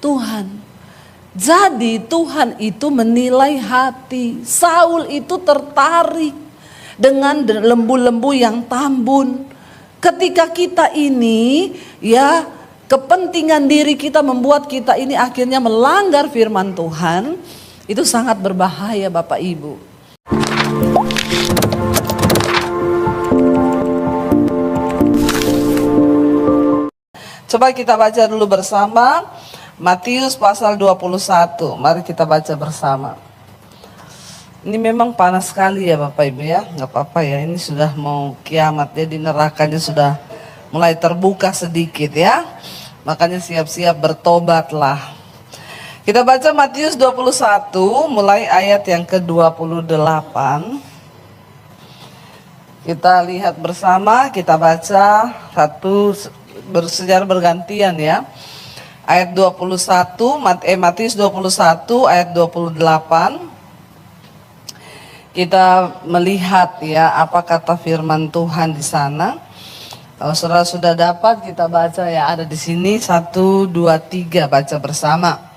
Tuhan. Jadi Tuhan itu menilai hati. Saul itu tertarik dengan lembu-lembu yang tambun. Ketika kita ini ya kepentingan diri kita membuat kita ini akhirnya melanggar firman Tuhan, itu sangat berbahaya Bapak Ibu. Coba kita baca dulu bersama Matius pasal 21. Mari kita baca bersama. Ini memang panas sekali ya Bapak Ibu ya. Gak apa-apa ya, ini sudah mau kiamat ya, di nerakanya sudah mulai terbuka sedikit ya. Makanya siap-siap bertobatlah. Kita baca Matius 21 mulai ayat yang ke-28. Kita lihat bersama, kita baca secara bergantian ya. Ayat 21, Matius 21 ayat 28. Kita melihat ya apa kata firman Tuhan di sana. Kalau saudara sudah dapat, kita baca ya, ada di sini 1, 2, 3, baca bersama.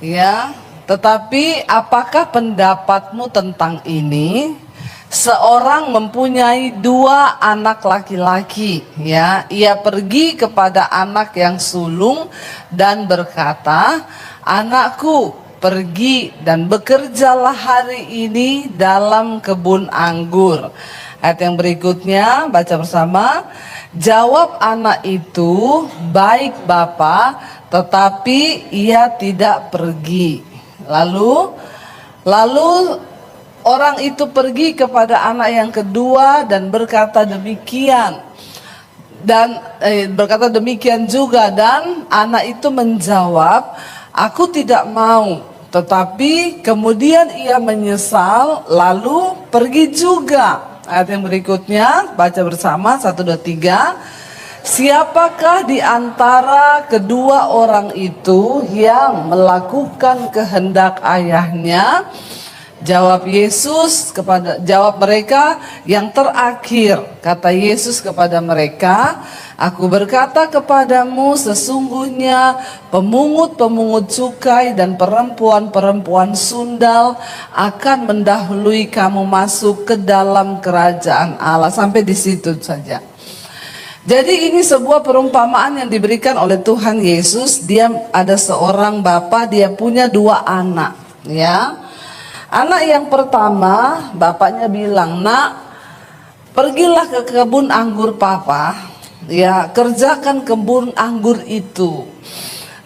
Ya, tetapi apakah pendapatmu tentang ini? Seorang mempunyai 2 anak laki-laki, ya. Ia pergi kepada anak yang sulung dan berkata, "Anakku, pergi dan bekerjalah hari ini dalam kebun anggur." Ayat yang berikutnya, baca bersama. Jawab anak itu, "Baik Bapa," tetapi ia tidak pergi. Lalu orang itu pergi kepada anak yang kedua dan berkata demikian. Berkata demikian juga, dan anak itu menjawab, "Aku tidak mau." Tetapi kemudian ia menyesal lalu pergi juga. Ayat yang berikutnya, baca bersama 1, 2, 3. Siapakah di antara kedua orang itu yang melakukan kehendak ayahnya? Jawab mereka, "Yang terakhir." Kata Yesus kepada mereka, "Aku berkata kepadamu, sesungguhnya pemungut-pemungut cukai dan perempuan-perempuan sundal akan mendahului kamu masuk ke dalam kerajaan Allah." Sampai di situ saja. Jadi ini sebuah perumpamaan yang diberikan oleh Tuhan Yesus. Dia ada seorang bapa, dia punya 2 anak, ya. Anak yang pertama, bapaknya bilang, "Nak, pergilah ke kebun anggur papa, ya, kerjakan kebun anggur itu."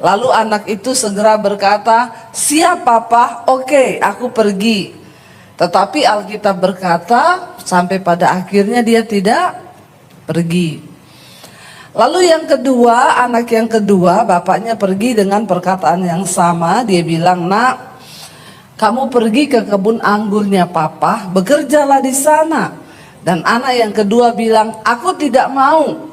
Lalu anak itu segera berkata, "Siap papa, oke, aku pergi." Tetapi Alkitab berkata, sampai pada akhirnya dia tidak pergi. Lalu yang kedua, anak yang kedua, bapaknya pergi dengan perkataan yang sama. Dia bilang, "Nak, kamu pergi ke kebun anggurnya papa, bekerjalah di sana." Dan anak yang kedua bilang, "Aku tidak mau."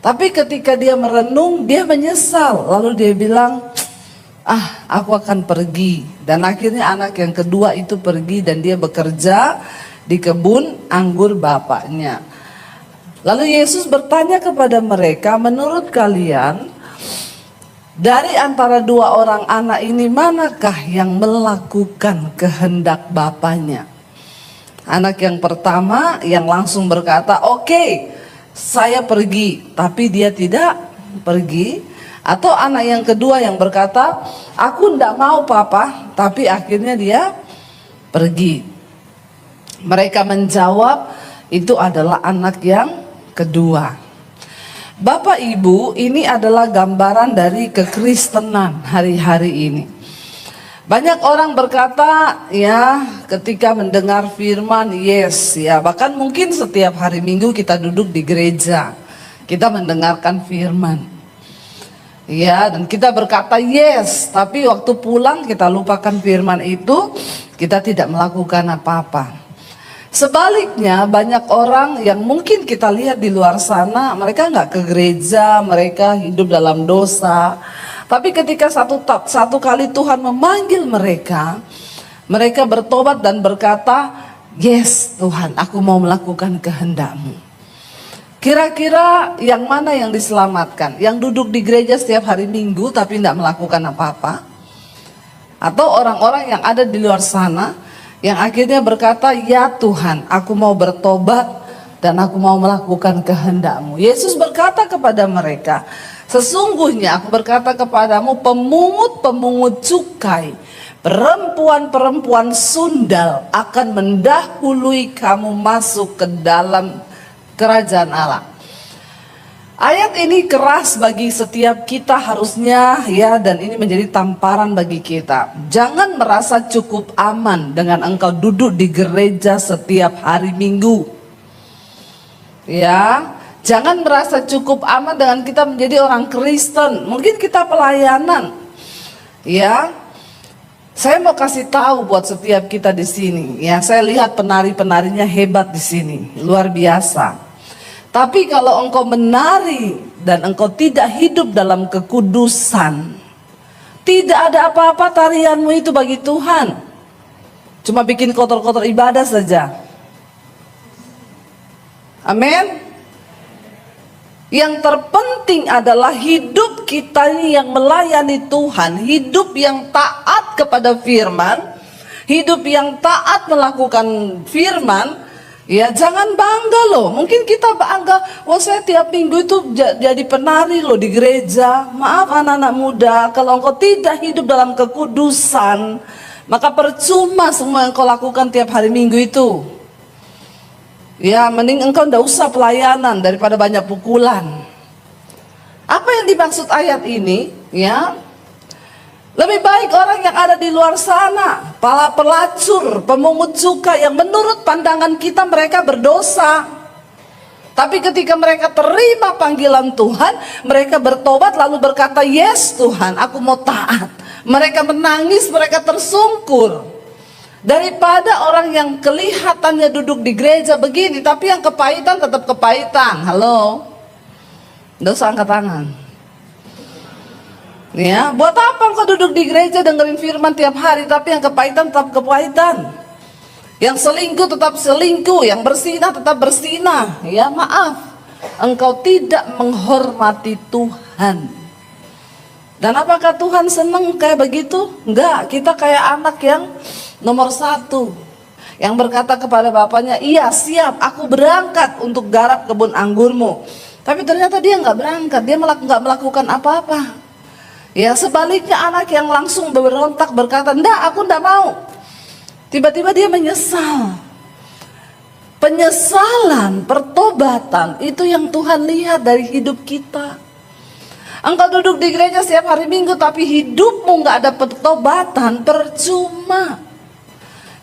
Tapi ketika dia merenung, dia menyesal. Lalu dia bilang, "Aku akan pergi." Dan akhirnya anak yang kedua itu pergi dan dia bekerja di kebun anggur bapaknya. Lalu Yesus bertanya kepada mereka, "Menurut kalian, dari antara 2 orang anak ini, manakah yang melakukan kehendak bapaknya?" Anak yang pertama yang langsung berkata, "Oke, saya pergi," tapi dia tidak pergi. Atau anak yang kedua yang berkata, "Aku tidak mau papa," tapi akhirnya dia pergi. Mereka menjawab, itu adalah anak yang kedua. Bapak Ibu, ini adalah gambaran dari kekristenan hari-hari ini. Banyak orang berkata, ya, ketika mendengar firman, yes, ya, bahkan mungkin setiap hari Minggu kita duduk di gereja, kita mendengarkan firman, ya, dan kita berkata yes, tapi waktu pulang kita lupakan firman itu, kita tidak melakukan apa-apa. Sebaliknya banyak orang yang mungkin kita lihat di luar sana, mereka nggak ke gereja, mereka hidup dalam dosa. Tapi ketika satu kali Tuhan memanggil mereka, mereka bertobat dan berkata, "Yes Tuhan, aku mau melakukan kehendak-Mu." Kira-kira yang mana yang diselamatkan? Yang duduk di gereja setiap hari Minggu tapi tidak melakukan apa-apa? Atau orang-orang yang ada di luar sana yang akhirnya berkata, ya Tuhan, aku mau bertobat dan aku mau melakukan kehendak-Mu. Yesus berkata kepada mereka, sesungguhnya aku berkata kepadamu, pemungut-pemungut cukai, perempuan-perempuan sundal akan mendahului kamu masuk ke dalam kerajaan Allah. Ayat ini keras bagi setiap kita harusnya ya, dan ini menjadi tamparan bagi kita. Jangan merasa cukup aman dengan engkau duduk di gereja setiap hari Minggu. Ya, jangan merasa cukup aman dengan kita menjadi orang Kristen. Mungkin kita pelayanan. Ya. Saya mau kasih tahu buat setiap kita di sini. Ya, saya lihat penari-penarinya hebat di sini, luar biasa. Tapi kalau engkau menari dan engkau tidak hidup dalam kekudusan, tidak ada apa-apa tarianmu itu bagi Tuhan. Cuma bikin kotor-kotor ibadah saja. Amin. Yang terpenting adalah hidup kita ini yang melayani Tuhan, hidup yang taat kepada firman, hidup yang taat melakukan firman. Ya, jangan bangga loh. Mungkin kita bangga, wah saya tiap minggu itu jadi penari loh di gereja. Maaf anak-anak muda, kalau engkau tidak hidup dalam kekudusan, maka percuma semua yang kau lakukan tiap hari minggu itu. Ya, mending engkau tidak usah pelayanan daripada banyak pukulan. Apa yang dimaksud ayat ini? Ya, lebih baik orang yang ada di luar sana, para pelacur, pemungut cukai yang menurut pandangan kita mereka berdosa. Tapi ketika mereka terima panggilan Tuhan, mereka bertobat lalu berkata, yes Tuhan, aku mau taat. Mereka menangis, mereka tersungkur. Daripada orang yang kelihatannya duduk di gereja begini, tapi yang kepahitan tetap kepahitan. Halo? Nggak usah angkat tangan. Ya, buat apa engkau duduk di gereja dengerin firman tiap hari, tapi yang kepahitan tetap kepahitan. Yang selingkuh tetap selingkuh, yang bersinah tetap bersinah. Ya, maaf, engkau tidak menghormati Tuhan. Dan apakah Tuhan senang kayak begitu? Enggak, kita kayak anak yang nomor 1 yang berkata kepada bapaknya, iya siap, aku berangkat untuk garap kebun anggurmu. Tapi ternyata dia nggak berangkat, dia nggak melakukan apa-apa. Ya, sebaliknya anak yang langsung berontak berkata, enggak, aku enggak mau. Tiba-tiba dia menyesal. Penyesalan, pertobatan, itu yang Tuhan lihat dari hidup kita. Engkau duduk di gereja setiap hari Minggu, tapi hidupmu enggak ada pertobatan, percuma.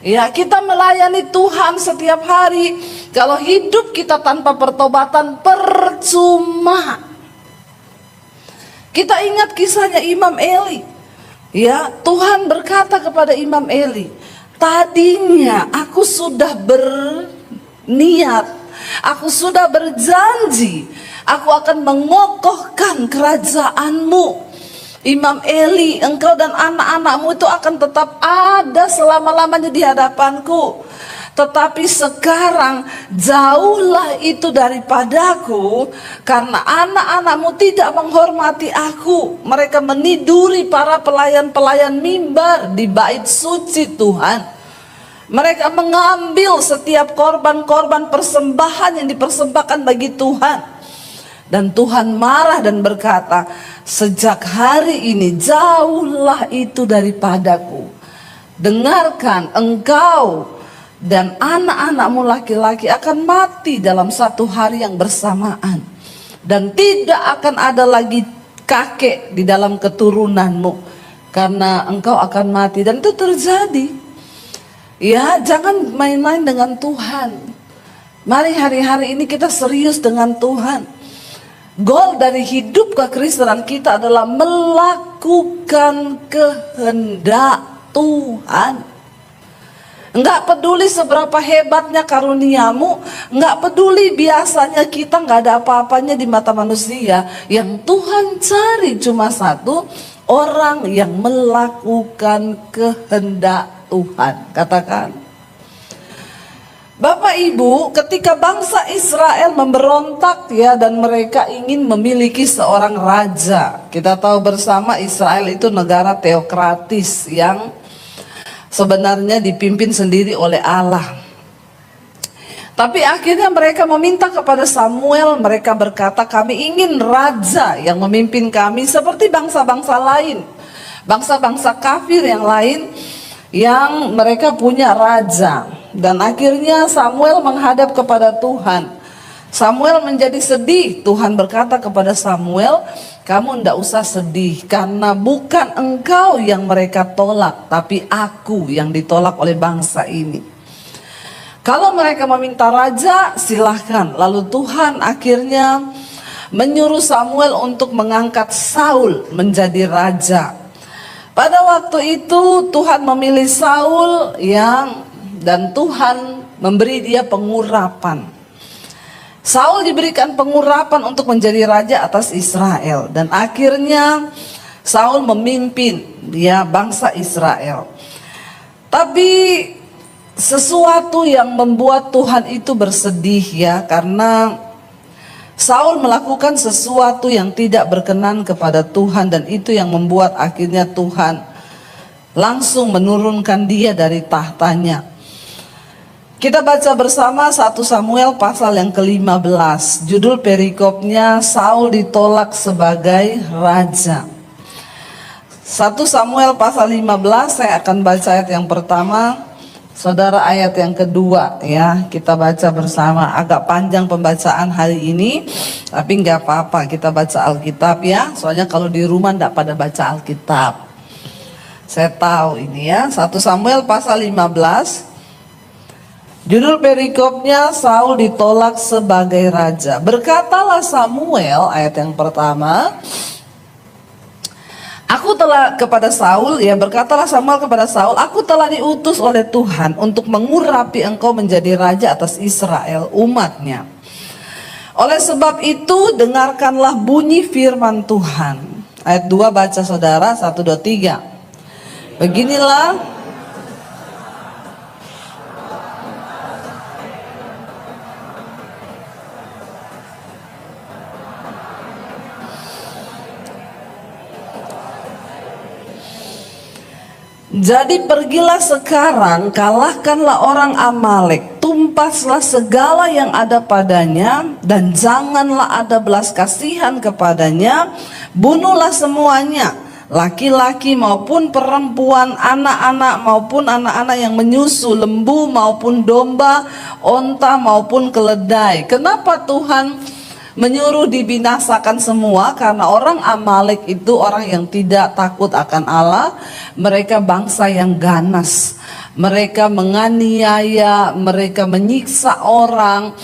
Ya, kita melayani Tuhan setiap hari. Kalau hidup kita tanpa pertobatan, percuma. Kita ingat kisahnya Imam Eli. Ya, Tuhan berkata kepada Imam Eli, tadinya aku sudah berniat, aku sudah berjanji, aku akan mengokohkan kerajaanmu. Imam Eli, engkau dan anak-anakmu itu akan tetap ada selama-lamanya di hadapanku. Tetapi sekarang jauhlah itu daripadaku, karena anak-anakmu tidak menghormati aku. Mereka meniduri para pelayan-pelayan mimbar di bait suci Tuhan. Mereka mengambil setiap korban-korban persembahan yang dipersembahkan bagi Tuhan. Dan Tuhan marah dan berkata, sejak hari ini jauhlah itu daripadaku. Dengarkan, engkau dan anak-anakmu laki-laki akan mati dalam satu hari yang bersamaan, dan tidak akan ada lagi kakek di dalam keturunanmu, karena engkau akan mati. Dan itu terjadi. Ya, jangan main-main dengan Tuhan. Mari hari-hari ini kita serius dengan Tuhan. Goal dari hidup kekristenan kita adalah melakukan kehendak Tuhan. Enggak peduli seberapa hebatnya karuniamu, enggak peduli biasanya kita enggak ada apa-apanya di mata manusia. Yang Tuhan cari cuma satu, orang yang melakukan kehendak Tuhan. Katakan, Bapak Ibu, ketika bangsa Israel memberontak ya, dan mereka ingin memiliki seorang raja. Kita tahu bersama Israel itu negara teokratis yang sebenarnya dipimpin sendiri oleh Allah. Tapi akhirnya mereka meminta kepada Samuel, mereka berkata, kami ingin raja yang memimpin kami seperti bangsa-bangsa lain. Bangsa-bangsa kafir yang lain yang mereka punya raja. Dan akhirnya Samuel menghadap kepada Tuhan. Samuel menjadi sedih. Tuhan berkata kepada Samuel, kamu tidak usah sedih, karena bukan engkau yang mereka tolak, tapi aku yang ditolak oleh bangsa ini. Kalau mereka meminta raja, silahkan. Lalu Tuhan akhirnya menyuruh Samuel untuk mengangkat Saul menjadi raja. Pada waktu itu Tuhan memilih Saul dan Tuhan memberi dia pengurapan. Saul diberikan pengurapan untuk menjadi raja atas Israel, dan akhirnya Saul memimpin bangsa Israel. Tapi sesuatu yang membuat Tuhan itu bersedih karena Saul melakukan sesuatu yang tidak berkenan kepada Tuhan, dan itu yang membuat akhirnya Tuhan langsung menurunkan dia dari tahtanya. Kita baca bersama 1 Samuel pasal yang ke-15. Judul perikopnya, Saul ditolak sebagai raja. 1 Samuel pasal 15, saya akan baca ayat yang pertama, saudara ayat yang kedua kita baca bersama. Agak panjang pembacaan hari ini, tapi nggak apa-apa, kita baca Alkitab soalnya kalau di rumah nggak pada baca Alkitab. Saya tahu ini 1 Samuel pasal 15. Judul perikopnya, Saul ditolak sebagai raja. Berkatalah Samuel, ayat yang pertama, berkatalah Samuel kepada Saul, aku telah diutus oleh Tuhan untuk mengurapi engkau menjadi raja atas Israel, umatnya. Oleh sebab itu, dengarkanlah bunyi firman Tuhan. Ayat 2 baca saudara, 1, 2, 3. Beginilah jadi pergilah sekarang, kalahkanlah orang Amalek, tumpaslah segala yang ada padanya, dan janganlah ada belas kasihan kepadanya, bunuhlah semuanya, laki-laki maupun perempuan, anak-anak maupun anak-anak yang menyusu, lembu maupun domba, onta maupun keledai. Kenapa Tuhan menyuruh dibinasakan semua? Karena orang Amalek itu orang yang tidak takut akan Allah. Mereka bangsa yang ganas, mereka menganiaya, mereka menyiksa orang,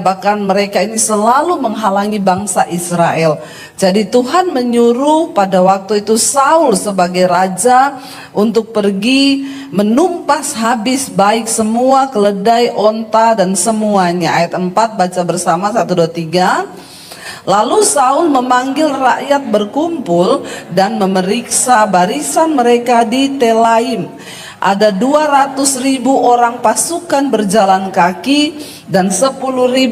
bahkan mereka ini selalu menghalangi bangsa Israel. Jadi Tuhan menyuruh pada waktu itu Saul sebagai raja untuk pergi menumpas habis baik semua keledai, onta dan semuanya. Ayat 4 baca bersama, 1, 2, 3. Lalu Saul memanggil rakyat berkumpul dan memeriksa barisan mereka di Telaim. Ada 200.000 orang pasukan berjalan kaki dan 10.000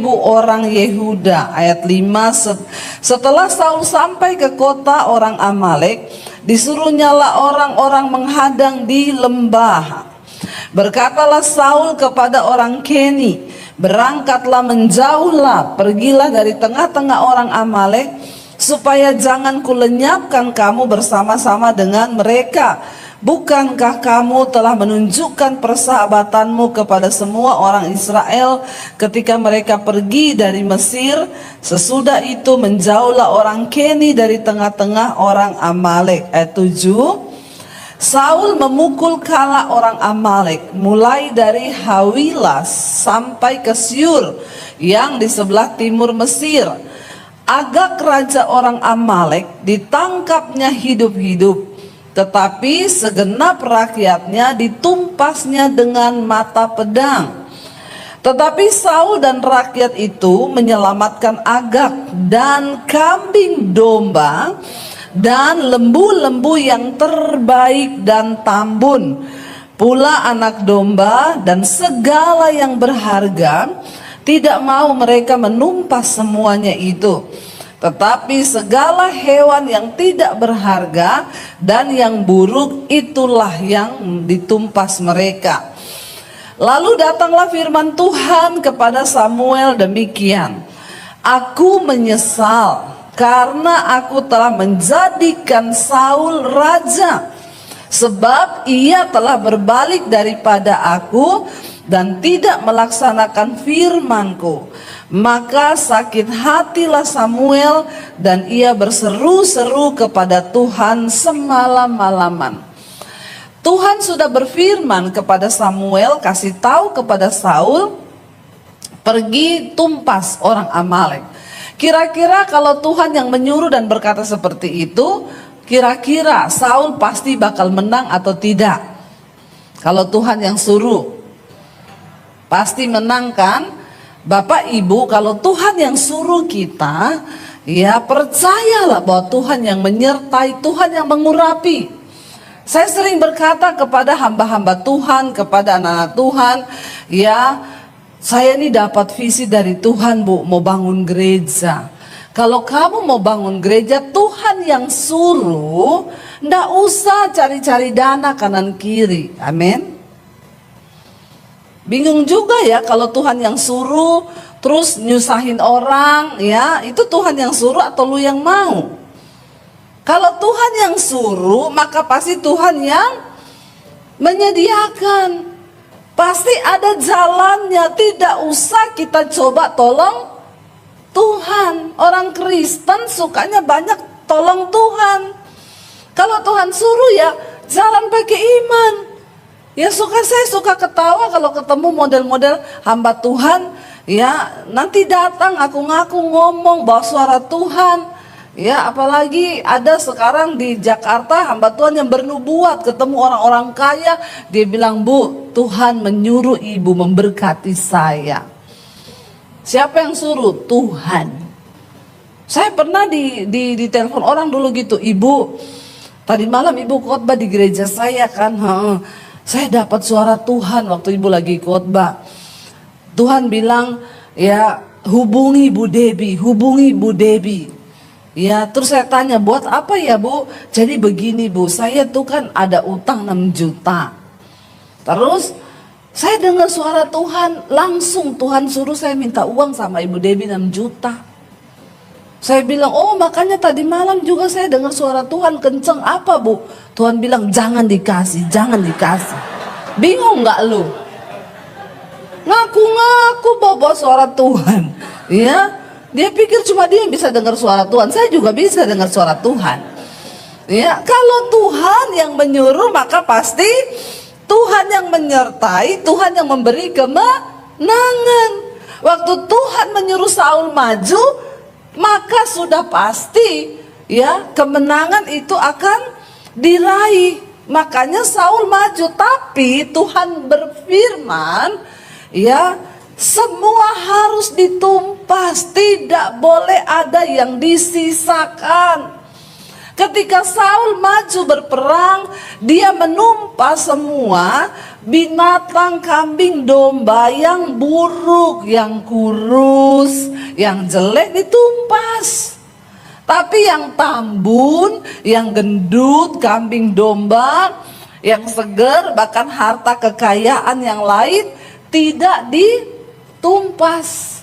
orang Yehuda. Ayat 5, setelah Saul sampai ke kota orang Amalek, disuruhnyalah orang-orang menghadang di lembah. Berkatalah Saul kepada orang Keni, berangkatlah, menjauhlah, pergilah dari tengah-tengah orang Amalek, supaya jangan kulenyapkan kamu bersama-sama dengan mereka. Bukankah kamu telah menunjukkan persahabatanmu kepada semua orang Israel ketika mereka pergi dari Mesir? Sesudah itu menjauhlah orang Keni dari tengah-tengah orang Amalek. Ayat 7. Saul memukul kala orang Amalek mulai dari Hawilas sampai ke Syur yang di sebelah timur Mesir. Agag raja orang Amalek ditangkapnya hidup-hidup, tetapi segenap rakyatnya ditumpasnya dengan mata pedang. Tetapi Saul dan rakyat itu menyelamatkan Agag dan kambing domba dan lembu-lembu yang terbaik dan tambun. pula anak domba dan segala yang berharga. Tidak mau mereka menumpas semuanya itu, tetapi segala hewan yang tidak berharga dan yang buruk itulah yang ditumpas mereka. Lalu datanglah firman Tuhan kepada Samuel demikian, Aku menyesal karena aku telah menjadikan Saul raja, sebab ia telah berbalik daripada aku dan tidak melaksanakan firman-Ku. Maka sakit hatilah Samuel dan ia berseru-seru kepada Tuhan semalam-malaman. Tuhan sudah berfirman kepada Samuel, kasih tahu kepada Saul, pergi tumpas orang Amalek. Kira-kira kalau Tuhan yang menyuruh dan berkata seperti itu, kira-kira Saul pasti bakal menang atau tidak? Kalau Tuhan yang suruh, pasti menang kan? Bapak Ibu, kalau Tuhan yang suruh kita, ya percayalah bahwa Tuhan yang menyertai, Tuhan yang mengurapi. Saya sering berkata kepada hamba-hamba Tuhan, kepada anak-anak Tuhan, ya saya ini dapat visi dari Tuhan Bu, mau bangun gereja. Kalau kamu mau bangun gereja, Tuhan yang suruh, ndak usah cari-cari dana kanan kiri. Amin. Bingung juga ya kalau Tuhan yang suruh terus nyusahin orang, ya itu Tuhan yang suruh atau lu yang mau? Kalau Tuhan yang suruh, maka pasti Tuhan yang menyediakan. Pasti ada jalannya, tidak usah kita coba tolong Tuhan. Orang Kristen sukanya banyak tolong Tuhan. Kalau Tuhan suruh ya jalan pakai iman. Ya saya suka ketawa kalau ketemu model-model hamba Tuhan, ya nanti datang ngaku-ngaku ngomong bawa suara Tuhan. Ya apalagi ada sekarang di Jakarta hamba Tuhan yang bernubuat, ketemu orang-orang kaya, dia bilang, Bu, Tuhan menyuruh ibu memberkati saya. Siapa yang suruh? Tuhan. Saya pernah di telepon orang dulu gitu, Ibu, tadi malam ibu khotbah di gereja saya kan, saya dapat suara Tuhan waktu ibu lagi khotbah. Tuhan bilang, ya hubungi Bu Debbie, hubungi Bu Debbie. Ya terus saya tanya, buat apa ya Bu? Jadi begini Bu, saya tuh kan ada utang 6 juta. Terus saya dengar suara Tuhan, langsung Tuhan suruh saya minta uang sama Ibu Debbie 6 juta. Saya bilang, oh makanya tadi malam juga saya dengar suara Tuhan kenceng. Apa Bu? Tuhan bilang jangan dikasih, jangan dikasih. Bingung gak lu? Ngaku-ngaku bawa suara Tuhan. Ya, dia pikir cuma dia yang bisa dengar suara Tuhan. Saya juga bisa dengar suara Tuhan. Ya, kalau Tuhan yang menyuruh maka pasti Tuhan yang menyertai, Tuhan yang memberi kemenangan. Waktu Tuhan menyuruh Saul maju, maka sudah pasti ya kemenangan itu akan diraih. Makanya Saul maju, tapi Tuhan berfirman, ya semua harus ditumpas, tidak boleh ada yang disisakan. Ketika Saul maju berperang, dia menumpas semua binatang kambing domba yang buruk, yang kurus, yang jelek ditumpas. Tapi yang tambun, yang gendut, kambing domba, yang seger, bahkan harta kekayaan yang lain tidak ditumpas.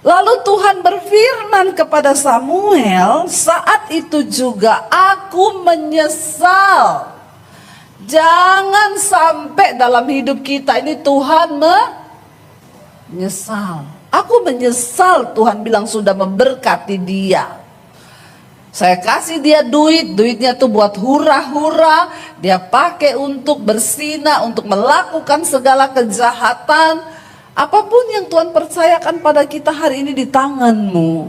Lalu Tuhan berfirman kepada Samuel, saat itu juga aku menyesal. Jangan sampai dalam hidup kita ini Tuhan menyesal. Aku menyesal, Tuhan bilang sudah memberkati dia. Saya kasih dia duit, duitnya tuh buat hura-hura, dia pakai untuk berzina, untuk melakukan segala kejahatan. Apapun yang Tuhan percayakan pada kita hari ini di tanganmu,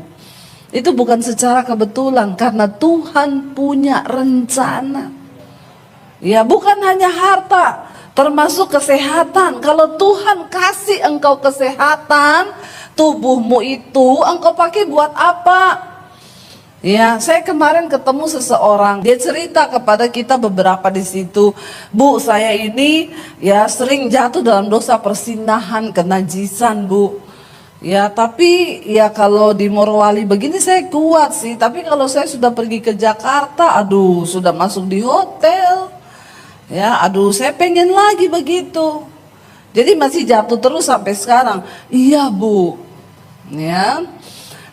itu bukan secara kebetulan, karena Tuhan punya rencana. Ya bukan hanya harta, termasuk kesehatan. Kalau Tuhan kasih engkau kesehatan, tubuhmu itu engkau pakai buat apa? Ya, saya kemarin ketemu seseorang, dia cerita kepada kita beberapa di situ, Bu, saya ini ya sering jatuh dalam dosa persinahan, kenajisan, Bu. Ya, tapi ya kalau di Morowali begini saya kuat sih, tapi kalau saya sudah pergi ke Jakarta, aduh, sudah masuk di hotel. Ya, aduh, saya pengen lagi begitu. Jadi masih jatuh terus sampai sekarang. Iya, Bu. Ya.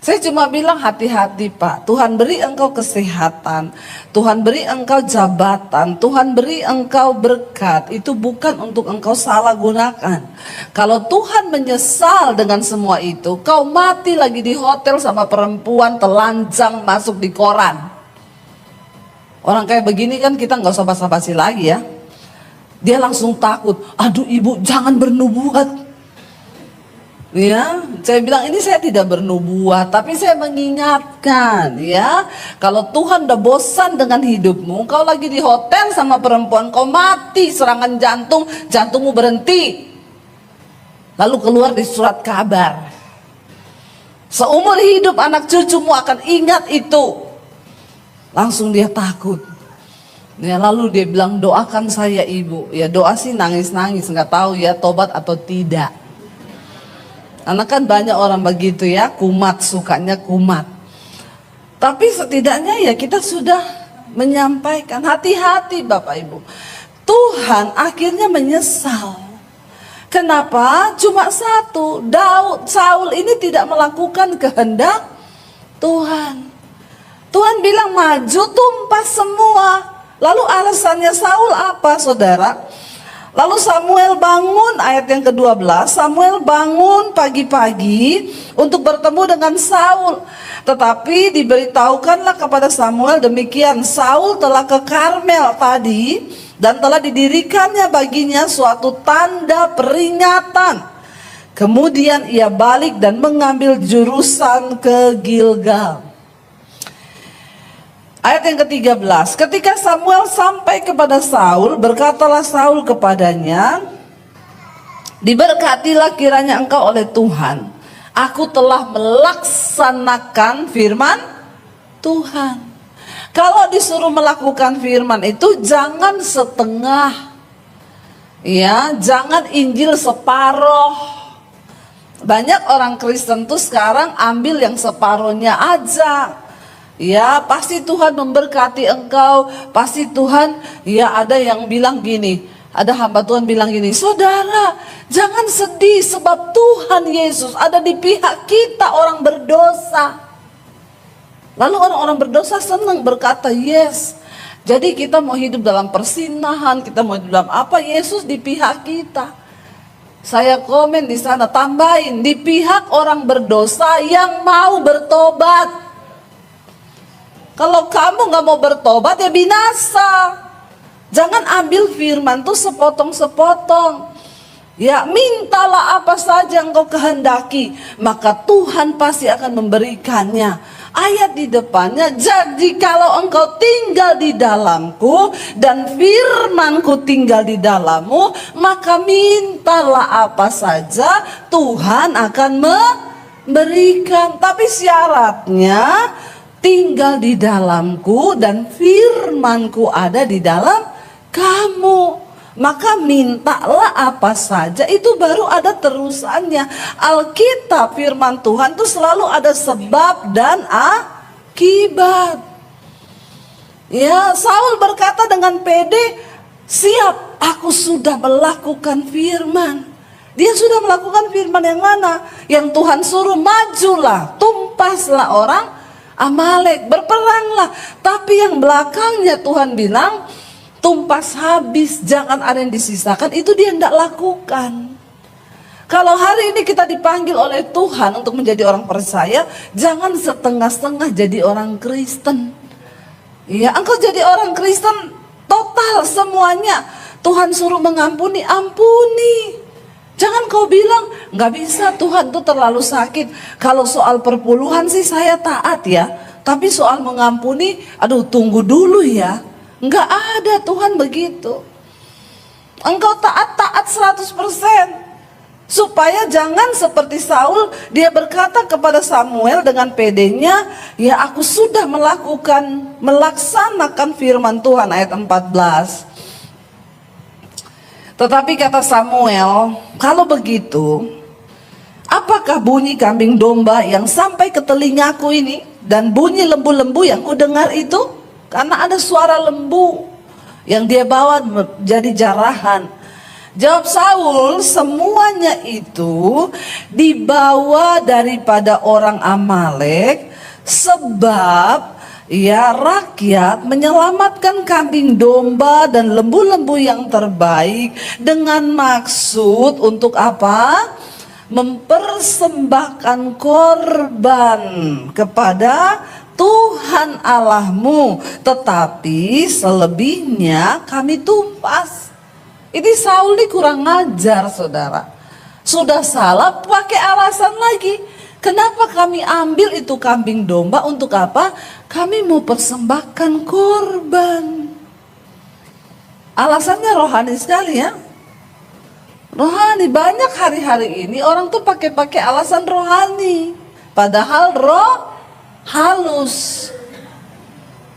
Saya cuma bilang hati-hati, Pak. Tuhan beri engkau kesehatan, Tuhan beri engkau jabatan, Tuhan beri engkau berkat. Itu bukan untuk engkau salah gunakan. Kalau Tuhan menyesal dengan semua itu, kau mati lagi di hotel sama perempuan telanjang masuk di koran. Orang kayak begini kan kita nggak usah basa-basi lagi ya. Dia langsung takut. Aduh, Ibu jangan bernubuat. Ya, saya bilang ini saya tidak bernubuat, tapi saya mengingatkan ya, kalau Tuhan udah bosan dengan hidupmu, kau lagi di hotel sama perempuan, kau mati serangan jantung, jantungmu berhenti, lalu keluar di surat kabar. Seumur hidup anak cucumu akan ingat itu. Langsung dia takut. Ya, lalu dia bilang doakan saya Ibu. Ya doa sih nangis-nangis, nggak tahu ya tobat atau tidak. Karena kan banyak orang begitu ya, kumat, sukanya kumat. Tapi setidaknya ya kita sudah menyampaikan, hati-hati Bapak Ibu. Tuhan akhirnya menyesal. Kenapa? Cuma satu, Saul ini tidak melakukan kehendak Tuhan. Tuhan bilang maju, tumpas semua. Lalu alasannya Saul apa, saudara? Lalu Samuel bangun, ayat yang ke-12, Samuel bangun pagi-pagi untuk bertemu dengan Saul. Tetapi diberitahukanlah kepada Samuel demikian, Saul telah ke Karmel tadi dan telah didirikannya baginya suatu tanda peringatan. Kemudian ia balik dan mengambil jurusan ke Gilgal. Ayat yang ke-13, ketika Samuel sampai kepada Saul, berkatalah Saul kepadanya, diberkatilah kiranya engkau oleh Tuhan. Aku telah melaksanakan firman Tuhan. Kalau disuruh melakukan firman itu jangan setengah. Ya, jangan Injil separoh. Banyak orang Kristen tuh sekarang ambil yang separohnya aja. Ya, pasti Tuhan memberkati engkau, pasti Tuhan, ya ada yang bilang gini, ada hamba Tuhan bilang gini, saudara jangan sedih sebab Tuhan Yesus ada di pihak kita orang berdosa. Lalu orang-orang berdosa senang berkata yes. Jadi kita mau hidup dalam persinahan, kita mau hidup dalam apa, Yesus di pihak kita. Saya komen di sana, tambahin di pihak orang berdosa yang mau bertobat. Kalau kamu gak mau bertobat ya binasa. Jangan ambil firman tuh sepotong-sepotong. Ya mintalah apa saja engkau kehendaki, maka Tuhan pasti akan memberikannya. Ayat di depannya, jadi kalau engkau tinggal di dalamku dan firmanku tinggal di dalammu, maka mintalah apa saja Tuhan akan memberikan. Tapi syaratnya tinggal di dalamku dan firmanku ada di dalam kamu. Maka mintalah apa saja, itu baru ada terusannya. Alkitab firman Tuhan itu selalu ada sebab dan akibat. Ya, Saul berkata dengan pede, siap, aku sudah melakukan firman. Dia sudah melakukan firman yang mana? Yang Tuhan suruh, majulah, tumpaslah orang Amalek, berperanglah. Tapi yang belakangnya Tuhan bilang, tumpas habis, jangan ada yang disisakan. Itu dia tidak lakukan. Kalau hari ini kita dipanggil oleh Tuhan untuk menjadi orang percaya, jangan setengah-setengah jadi orang Kristen. Ya, engkau jadi orang Kristen total semuanya. Tuhan suruh mengampuni, ampuni. Jangan kau bilang, nggak bisa, Tuhan tuh terlalu sakit. Kalau soal perpuluhan sih saya taat ya. Tapi soal mengampuni, aduh tunggu dulu ya. Nggak ada, Tuhan begitu. Engkau taat 100%. Supaya jangan seperti Saul, dia berkata kepada Samuel dengan pedenya, ya aku sudah melaksanakan firman Tuhan, ayat 14. Tetapi kata Samuel, kalau begitu, apakah bunyi kambing domba yang sampai ke telingaku ini, dan bunyi lembu-lembu yang kudengar itu? Karena ada suara lembu yang dia bawa jadi jarahan. Jawab Saul, semuanya itu dibawa daripada orang Amalek, sebab ya rakyat menyelamatkan kambing domba dan lembu-lembu yang terbaik dengan maksud untuk apa? Mempersembahkan korban kepada Tuhan Allahmu, tetapi selebihnya kami tumpas. Ini Saul ini kurang ngajar, saudara. Sudah salah pakai alasan lagi. Kenapa kami ambil itu kambing domba, untuk apa? Kami mau persembahkan korban. Alasannya rohani sekali ya. Rohani, banyak hari-hari ini orang tuh pakai alasan rohani. Padahal roh halus.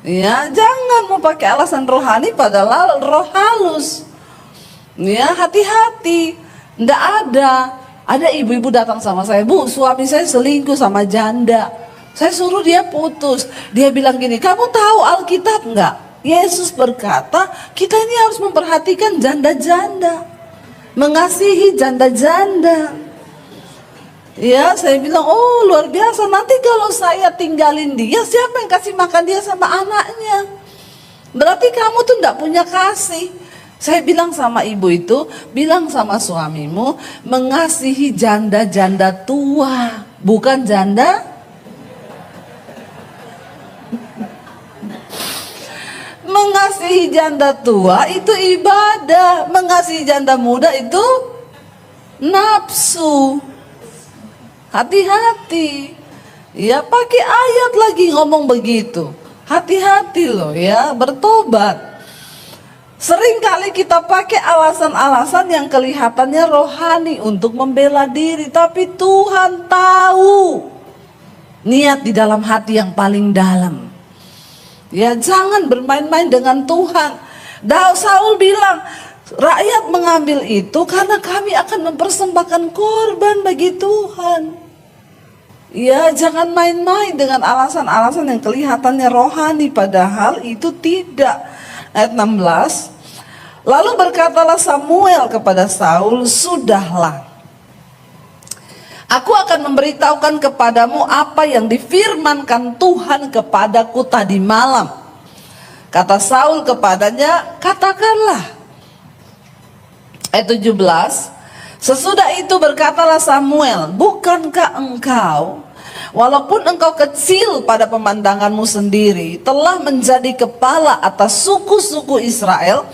Ya, jangan mau pakai alasan rohani padahal roh halus. Ya, hati-hati. Nggak ada ibu-ibu datang sama saya, Bu, suami saya selingkuh sama janda. Saya suruh dia putus. Dia bilang gini, kamu tahu Alkitab nggak? Yesus berkata, kita ini harus memperhatikan janda-janda, mengasihi janda-janda. Ya, saya bilang, oh luar biasa. Nanti kalau saya tinggalin dia, siapa yang kasih makan dia sama anaknya? Berarti kamu tuh nggak punya kasih. Saya bilang sama ibu itu, bilang sama suamimu, mengasihi janda-janda tua, bukan janda. Mengasihi janda tua itu ibadah, mengasihi janda muda itu nafsu. Hati-hati. Ya, pakai ayat lagi ngomong begitu. Hati-hati loh ya, bertobat. Seringkali kita pakai alasan-alasan yang kelihatannya rohani untuk membela diri, tapi Tuhan tahu niat di dalam hati yang paling dalam. Ya, jangan bermain-main dengan Tuhan. Saul bilang, rakyat mengambil itu karena kami akan mempersembahkan korban bagi Tuhan. Ya, jangan main-main dengan alasan-alasan yang kelihatannya rohani, padahal itu tidak. Ayat 16. Lalu berkatalah Samuel kepada Saul, sudahlah, aku akan memberitahukan kepadamu apa yang difirmankan Tuhan kepadaku tadi malam. Kata Saul kepadanya, katakanlah. Ayat 17. Sesudah itu berkatalah Samuel, bukankah engkau, walaupun engkau kecil pada pemandanganmu sendiri, telah menjadi kepala atas suku-suku Israel?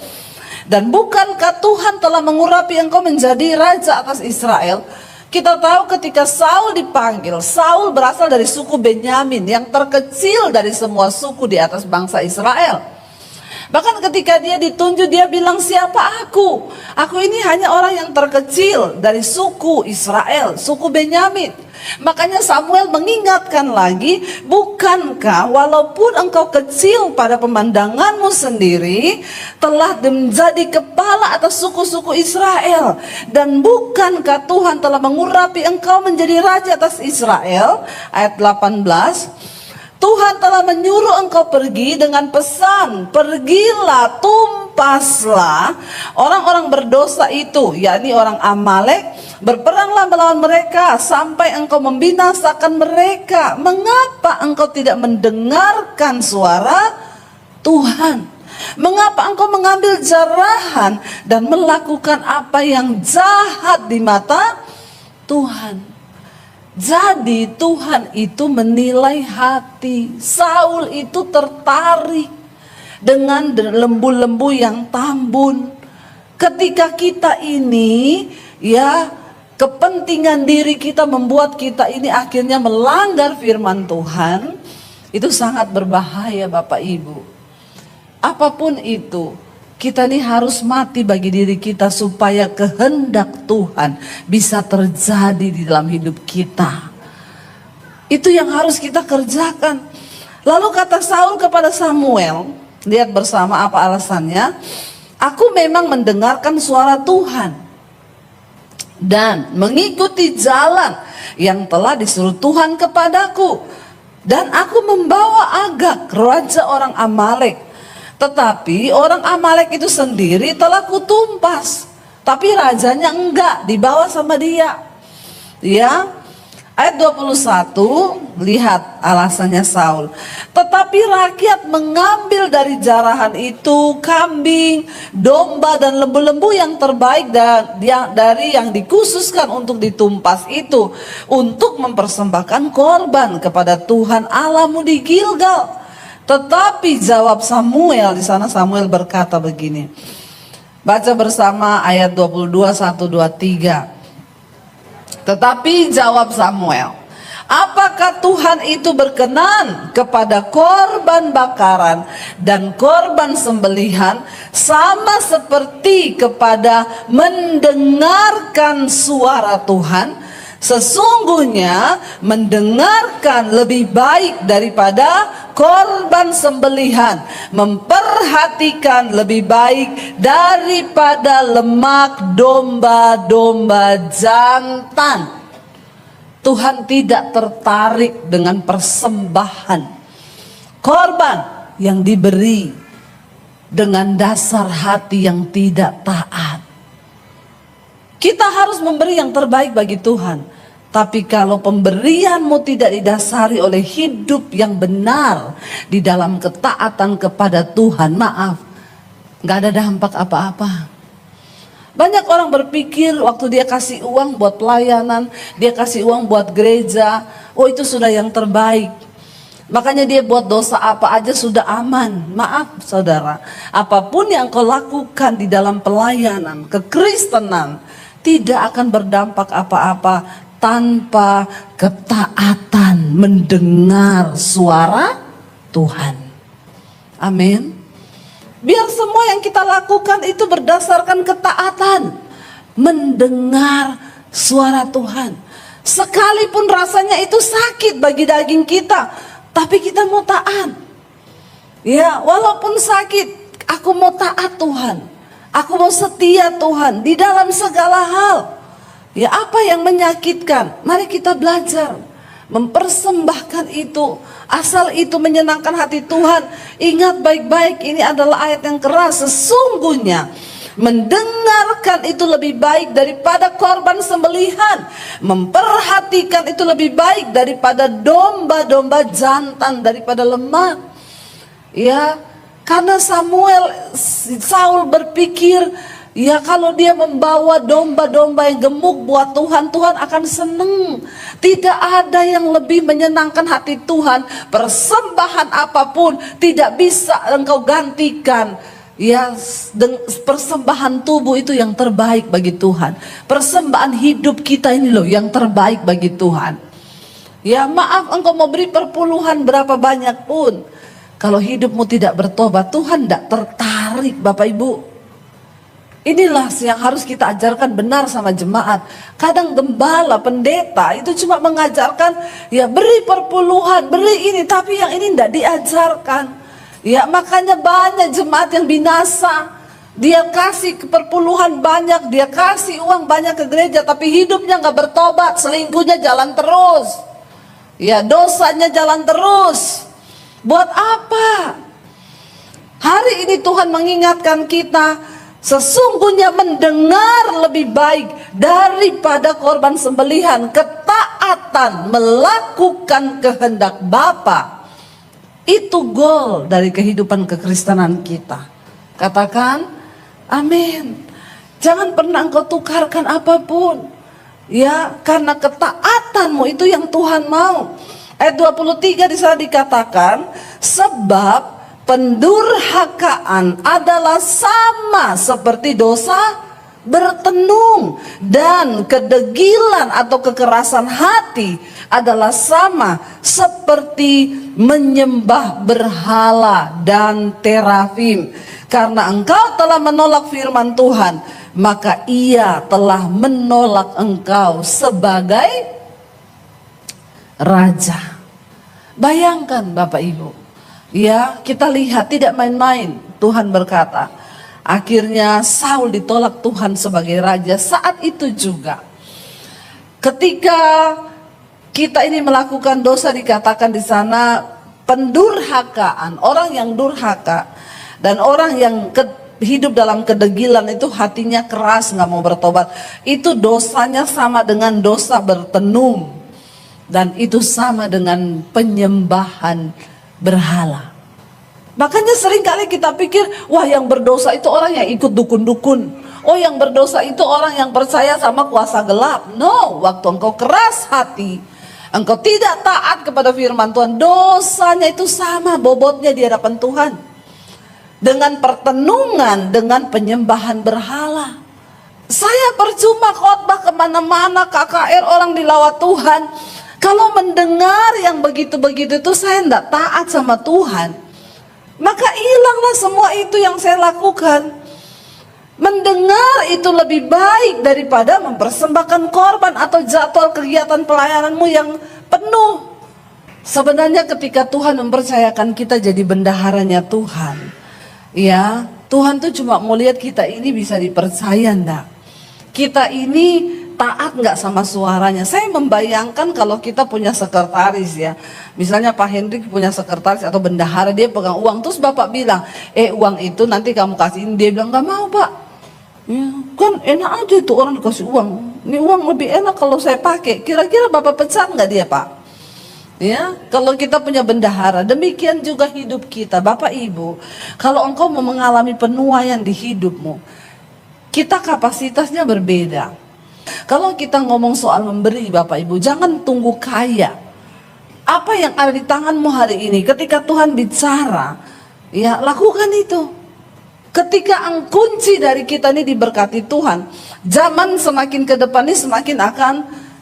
Dan bukankah Tuhan telah mengurapi engkau menjadi raja atas Israel? Kita tahu ketika Saul dipanggil, Saul berasal dari suku Benyamin, yang terkecil dari semua suku di atas bangsa Israel. Bahkan ketika dia ditunjuk, dia bilang, siapa aku? Aku ini hanya orang yang terkecil dari suku Israel, suku Benyamin. Makanya Samuel mengingatkan lagi, bukankah walaupun engkau kecil pada pemandanganmu sendiri, telah menjadi kepala atas suku-suku Israel? Dan bukankah Tuhan telah mengurapi engkau menjadi raja atas Israel? Ayat 18. Tuhan telah menyuruh engkau pergi dengan pesan, pergilah, tumpaslah orang-orang berdosa itu, yakni orang Amalek, berperanglah melawan mereka sampai engkau membinasakan mereka. Mengapa engkau tidak mendengarkan suara Tuhan? Mengapa engkau mengambil jarahan dan melakukan apa yang jahat di mata Tuhan? Jadi Tuhan itu menilai hati. Saul itu tertarik dengan lembu-lembu yang tambun. Ketika kita ini, ya, kepentingan diri kita membuat kita ini akhirnya melanggar firman Tuhan, itu sangat berbahaya Bapak Ibu. Apapun itu, Kita nih harus mati bagi diri kita supaya kehendak Tuhan bisa terjadi di dalam hidup kita. Itu yang harus kita kerjakan. Lalu kata Saul kepada Samuel, lihat bersama apa alasannya. Aku memang mendengarkan suara Tuhan dan mengikuti jalan yang telah disuruh Tuhan kepadaku. Dan aku membawa Agag, raja orang Amalek. Tetapi orang Amalek itu sendiri telah kutumpas, tapi rajanya enggak, dibawa sama dia. Ya, ayat 21, lihat alasannya Saul. Tetapi rakyat mengambil dari jarahan itu kambing, domba dan lembu-lembu yang terbaik dari yang dikhususkan untuk ditumpas itu, untuk mempersembahkan korban kepada Tuhan Allahmu di Gilgal. Tetapi jawab Samuel, di sana Samuel berkata begini. Baca bersama ayat 22, 1, 2, 3. Tetapi jawab Samuel, apakah Tuhan itu berkenan kepada korban bakaran dan korban sembelihan sama seperti kepada mendengarkan suara Tuhan? Sesungguhnya mendengarkan lebih baik daripada korban sembelihan, memperhatikan lebih baik daripada lemak domba-domba jantan. Tuhan tidak tertarik dengan persembahan korban yang diberi dengan dasar hati yang tidak taat. Kita harus memberi yang terbaik bagi Tuhan. Tapi kalau pemberianmu tidak didasari oleh hidup yang benar di dalam ketaatan kepada Tuhan, maaf, gak ada dampak apa-apa. Banyak orang berpikir waktu dia kasih uang buat pelayanan, dia kasih uang buat gereja, oh itu sudah yang terbaik. Makanya dia buat dosa apa aja sudah aman. Maaf saudara, apapun yang kau lakukan di dalam pelayanan kekristenan tidak akan berdampak apa-apa tanpa ketaatan mendengar suara Tuhan. Amin. Biar semua yang kita lakukan itu berdasarkan ketaatan mendengar suara Tuhan. Sekalipun rasanya itu sakit bagi daging kita, tapi kita mau taat. Ya, walaupun sakit, aku mau taat Tuhan. Aku mau setia Tuhan di dalam segala hal. Ya, apa yang menyakitkan? Mari kita belajar mempersembahkan itu. Asal itu menyenangkan hati Tuhan. Ingat baik-baik, ini adalah ayat yang keras. Sesungguhnya mendengarkan itu lebih baik daripada korban sembelihan. Memperhatikan itu lebih baik daripada domba-domba jantan, daripada lemak. Ya, karena Saul berpikir, ya kalau dia membawa domba-domba yang gemuk buat Tuhan, Tuhan akan senang. Tidak ada yang lebih menyenangkan hati Tuhan. Persembahan apapun tidak bisa engkau gantikan. Ya, persembahan tubuh itu yang terbaik bagi Tuhan. Persembahan hidup kita ini loh yang terbaik bagi Tuhan. Ya, maaf engkau mau beri perpuluhan berapa banyak pun, kalau hidupmu tidak bertobat, Tuhan tidak tertarik Bapak Ibu. Inilah yang harus kita ajarkan benar sama jemaat. Kadang gembala, pendeta itu cuma mengajarkan, ya beri perpuluhan, beri ini, tapi yang ini tidak diajarkan. Ya makanya banyak jemaat yang binasa. Dia kasih perpuluhan banyak, dia kasih uang banyak ke gereja, tapi hidupnya nggak bertobat, selingkuhnya jalan terus. Ya dosanya jalan terus. Buat apa? Hari ini Tuhan mengingatkan kita, sesungguhnya mendengar lebih baik daripada korban sembelihan. Ketaatan melakukan kehendak Bapa, itu goal dari kehidupan kekristenan kita. Katakan amin. Jangan pernah engkau tukarkan apapun. Ya, karena ketaatanmu itu yang Tuhan mau. Ayat 23 di sana dikatakan, sebab pendurhakaan adalah sama seperti dosa bertenung, dan kedegilan atau kekerasan hati adalah sama seperti menyembah berhala dan terafim. Karena engkau telah menolak firman Tuhan, maka ia telah menolak engkau sebagai raja. Bayangkan Bapak Ibu, ya, kita lihat tidak main-main. Tuhan berkata, akhirnya Saul ditolak Tuhan sebagai raja. Saat itu juga ketika kita ini melakukan dosa, dikatakan di sana pendurhakaan, orang yang durhaka dan orang yang hidup dalam kedegilan itu hatinya keras, nggak mau bertobat. Itu dosanya sama dengan dosa bertenung, dan itu sama dengan penyembahan berhala. Makanya seringkali kita pikir, wah yang berdosa itu orang yang ikut dukun-dukun. Oh yang berdosa itu orang yang percaya sama kuasa gelap. No, waktu engkau keras hati, engkau tidak taat kepada firman Tuhan, dosanya itu sama bobotnya di hadapan Tuhan dengan pertenungan, dengan penyembahan berhala. Saya percuma khotbah kemana-mana, KKR, orang dilawat Tuhan, kalau mendengar yang begitu-begitu itu saya tidak taat sama Tuhan, maka hilanglah semua itu yang saya lakukan. Mendengar itu lebih baik daripada mempersembahkan korban atau jadwal kegiatan pelayananmu yang penuh. Sebenarnya ketika Tuhan mempercayakan kita jadi bendaharanya Tuhan, ya, Tuhan tuh cuma mau lihat kita ini bisa dipercaya enggak, kita ini taat nggak sama suaranya. Saya membayangkan kalau kita punya sekretaris, ya, misalnya Pak Hendrik punya sekretaris atau bendahara, dia pegang uang, terus Bapak bilang, uang itu nanti kamu kasihin, dia bilang nggak mau Pak. Ya, kan enak aja tuh orang dikasih uang, ini uang lebih enak kalau saya pakai. Kira-kira Bapak pecat nggak dia Pak? Ya, kalau kita punya bendahara, demikian juga hidup kita. Bapak Ibu, kalau engkau mau mengalami penuaian di hidupmu, kita kapasitasnya berbeda. Kalau kita ngomong soal memberi, Bapak Ibu, jangan tunggu kaya. Apa yang ada di tanganmu hari ini, ketika Tuhan bicara, ya lakukan itu. Ketika kunci dari kita ini diberkati Tuhan, zaman semakin ke depan ini semakin akan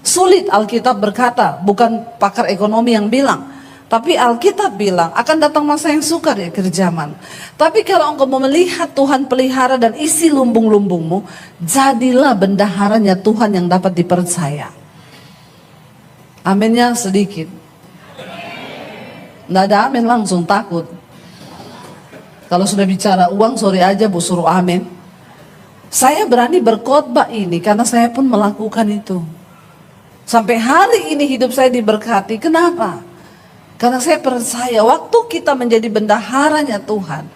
sulit. Alkitab berkata, bukan pakar ekonomi yang bilang, tapi Alkitab bilang akan datang masa yang sukar di akhir zaman. Tapi kalau engkau mau melihat Tuhan pelihara dan isi lumbung-lumbungmu, jadilah bendaharanya Tuhan yang dapat dipercaya. Aminnya sedikit. Nggak ada amin, langsung takut. Kalau sudah bicara uang, sorry aja Bu, suruh amin. Saya berani berkhotbah ini karena saya pun melakukan itu. Sampai hari ini hidup saya diberkati. Kenapa? Karena saya percaya waktu kita menjadi bendaharanya Tuhan,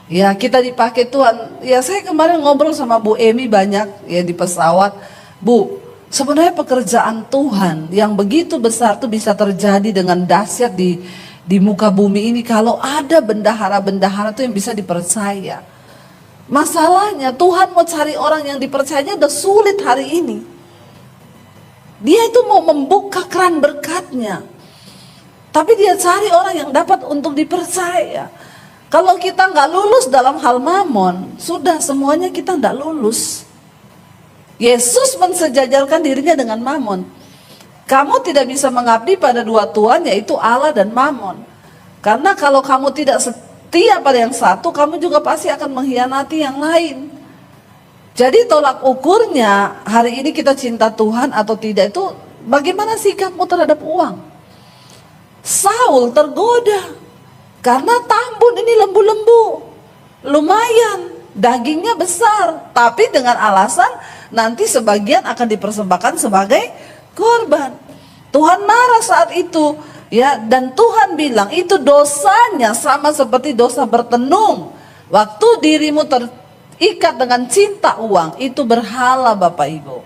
ya kita dipakai Tuhan. Ya saya kemarin ngobrol sama Bu Emi banyak ya di pesawat. Bu, sebenarnya pekerjaan Tuhan yang begitu besar tuh bisa terjadi dengan dahsyat di muka bumi ini kalau ada bendahara-bendahara tuh yang bisa dipercaya. Masalahnya Tuhan mau cari orang yang dipercayanya udah sulit hari ini. Dia itu mau membuka keran berkatnya, tapi dia cari orang yang dapat untuk dipercaya. Kalau kita nggak lulus dalam hal mamon, sudah semuanya kita nggak lulus. Yesus mensejajarkan dirinya dengan mamon. Kamu tidak bisa mengabdi pada dua tuan, yaitu Allah dan mamon. Karena kalau kamu tidak setia pada yang satu, kamu juga pasti akan mengkhianati yang lain. Jadi tolak ukurnya hari ini kita cinta Tuhan atau tidak itu bagaimana sikapmu terhadap uang. Saul tergoda karena tambun ini lembu-lembu, lumayan, dagingnya besar, tapi dengan alasan nanti sebagian akan dipersembahkan sebagai korban. Tuhan marah saat itu, ya, dan Tuhan bilang itu dosanya sama seperti dosa bertenung. Waktu dirimu terikat dengan cinta uang, itu berhala Bapak Ibu.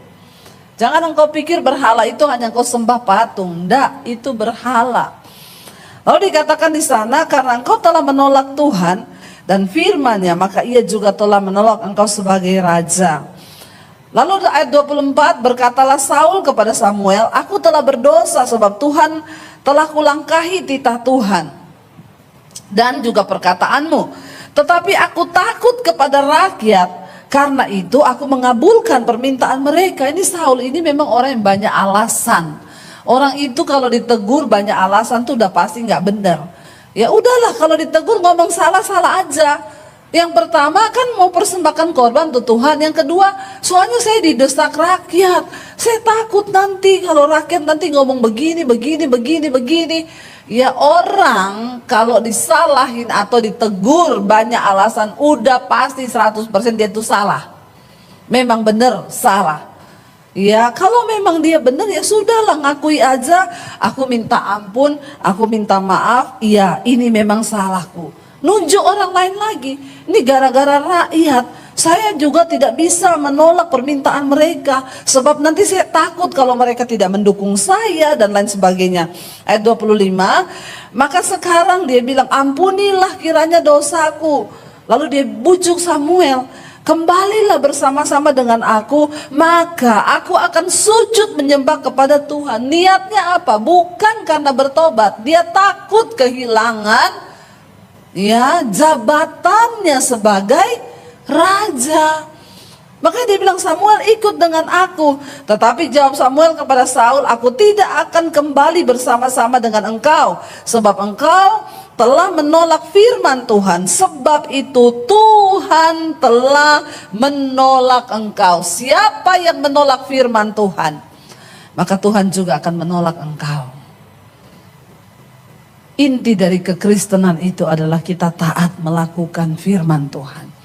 Jangan engkau pikir berhala itu hanya engkau sembah patung, enggak, itu berhala. Lalu dikatakan di sana, karena engkau telah menolak Tuhan dan firman-Nya, maka ia juga telah menolak engkau sebagai raja. Lalu ayat 24, berkatalah Saul kepada Samuel, aku telah berdosa sebab Tuhan telah kulangkahi titah Tuhan dan juga perkataanmu. Tetapi aku takut kepada rakyat, karena itu aku mengabulkan permintaan mereka. Ini Saul ini memang orang yang banyak alasan. Orang itu kalau ditegur banyak alasan tuh udah pasti nggak benar. Ya udahlah, kalau ditegur ngomong salah-salah aja. Yang pertama kan mau persembahkan korban untuk Tuhan. Yang kedua, soalnya saya didesak rakyat. Saya takut nanti kalau rakyat nanti ngomong begini. Ya orang kalau disalahin atau ditegur banyak alasan, udah pasti 100% dia itu salah. Memang benar salah. Ya kalau memang dia benar ya sudahlah, ngakui aja. Aku minta ampun, aku minta maaf. Iya ini memang salahku. Nunjuk orang lain lagi. Ini gara-gara rakyat. Saya juga tidak bisa menolak permintaan mereka. Sebab nanti saya takut kalau mereka tidak mendukung saya dan lain sebagainya. Ayat 25. Maka sekarang dia bilang, ampunilah kiranya dosaku. Lalu dia bujuk Samuel. Kembalilah bersama-sama dengan aku, maka aku akan sujud menyembah kepada Tuhan. Niatnya apa? Bukan karena bertobat. Dia takut kehilangan ya jabatannya sebagai raja. Makanya dia bilang, Samuel ikut dengan aku. Tetapi jawab Samuel kepada Saul, aku tidak akan kembali bersama-sama dengan engkau, sebab engkau telah menolak firman Tuhan. Sebab itu Tuhan telah menolak engkau. Siapa yang menolak firman Tuhan, maka Tuhan juga akan menolak engkau. Inti dari kekristenan itu adalah kita taat melakukan firman Tuhan.